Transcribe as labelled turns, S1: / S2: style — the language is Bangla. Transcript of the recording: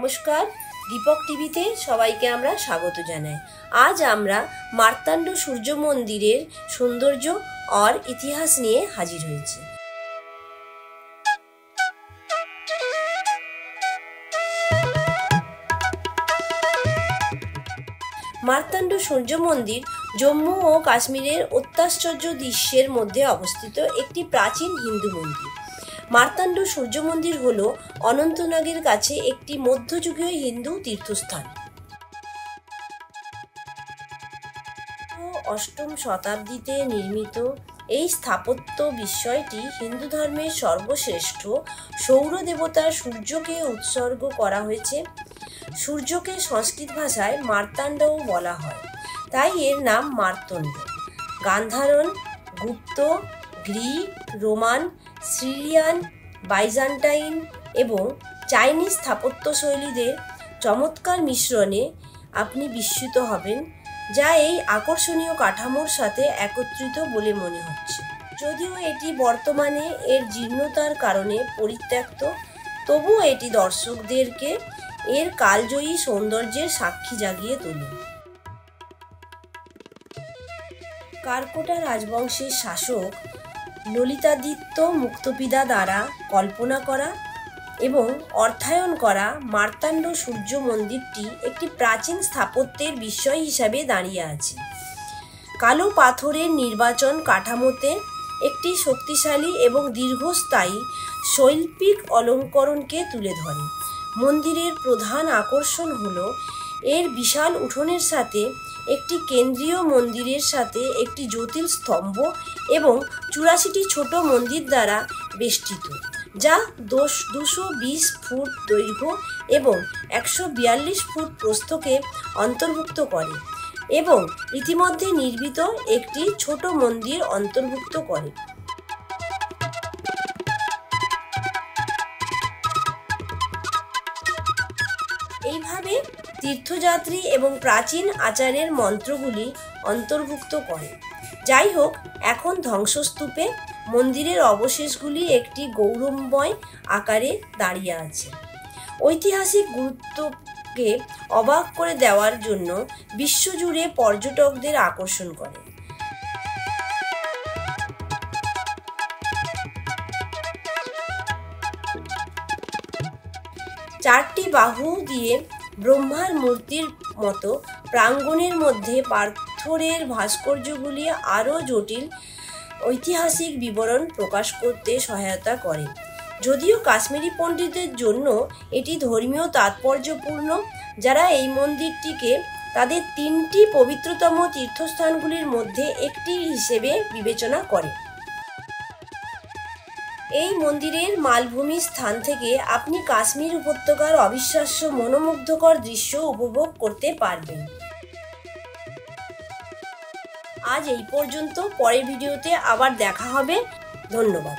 S1: নমস্কার, দীপক টিভিতে সবাইকে আমরা স্বাগত জানাই। আজ আমরা মার্তাণ্ড সূর্য মন্দিরের সৌন্দর্য আর ইতিহাস নিয়ে হাজির হয়েছি। মার্তাণ্ড সূর্য মন্দির জম্মু ও কাশ্মীরের অত্যাশ্চর্য দৃশ্যের মধ্যে অবস্থিত একটি প্রাচীন হিন্দু মন্দির। মার্তাণ্ড সূর্য মন্দির হল অনন্তনাগের কাছে একটি মধ্যযুগীয় হিন্দু তীর্থস্থান। অষ্টম শতাব্দীতে নির্মিত এই স্থাপত্য বিস্ময়টি হিন্দু ধর্মের সর্বশ্রেষ্ঠ সৌর দেবতা সূর্যকে উৎসর্গ করা হয়েছে। সূর্যকে সংস্কৃত ভাষায় মার্তাণ্ডও বলা হয়, তাই এর নাম মার্তণ্ড। গান্ধারন, গুপ্ত, গ্রিক, রোমান, সিরিয়ান, বাইজান্টাইন এবং চাইনিজ স্থাপত্যশৈলীদের চমৎকার মিশ্রণে আপনি বিস্মিত হবেন, যা এই আকর্ষণীয় কাঠামোর সাথে একত্রিত বলে মনে হচ্ছে। যদিও এটি বর্তমানে এর জীর্ণতার কারণে পরিত্যক্ত, তবুও এটি দর্শকদেরকে এর কালজয়ী সৌন্দর্যের সাক্ষী জাগিয়ে তোলে। কারকোটা রাজবংশের শাসক ললিতাদিত্য মুক্তপিদা দ্বারা কল্পনা করা এবং অর্থায়ন করা মার্তাণ্ড সূর্য মন্দিরটি একটি প্রাচীন স্থাপত্যের বিস্ময় হিসাবে দাঁড়িয়ে আছে। কালো পাথরের নির্বাচন কাঠামোতে একটি শক্তিশালী এবং দীর্ঘস্থায়ী শৈল্পিক অলঙ্করণকে তুলে ধরে। মন্দিরের প্রধান আকর্ষণ হল এর বিশাল উঠোনের সাথে একটি কেন্দ্রীয় মন্দিরের সাথে একটি জটিল স্তম্ভ এবং 84টি ছোট মন্দির দ্বারা বেষ্টিত, যা 220 ফুট দৈর্ঘ্য এবং 142 ফুট প্রস্থকে অন্তর্ভুক্ত করে এবং ইতিমধ্যে নির্মিত একটি ছোট মন্দির অন্তর্ভুক্ত করে। এইভাবে তীর্থযাত্রী এবং প্রাচীন আচারের মন্ত্রগুলি অন্তর্ভুক্ত করে। যাই হোক, এখন ধ্বংসস্তূপে মন্দিরের অবশেষগুলি একটি গৌরবময় আকারে দাঁড়িয়ে আছে। ঐতিহাসিক গুরুত্বকে অবাক করে দেওয়ার জন্য বিশ্বজুড়ে পর্যটকদের আকর্ষণ করে। চারটি বাহু দিয়ে ব্রহ্মার মূর্তির মতো প্রাঙ্গণের মধ্যে পাথরের ভাস্কর্যগুলি আরও জটিল ঐতিহাসিক বিবরণ প্রকাশ করতে সহায়তা করে। যদিও কাশ্মীরি পণ্ডিতদের জন্য এটি ধর্মীয় তাৎপর্যপূর্ণ, যারা এই মন্দিরটিকে তাদের 3টি পবিত্রতম তীর্থস্থানগুলির মধ্যে একটি হিসেবে বিবেচনা করে। এই মন্দিরের মালভূমি স্থান থেকে আপনি কাশ্মীর উপত্যকার অবিশ্বাস্য মনোমুগ্ধকর দৃশ্য উপভোগ করতে পারবেন। আজ এই পর্যন্ত, পরের ভিডিওতে আবার দেখা হবে। ধন্যবাদ।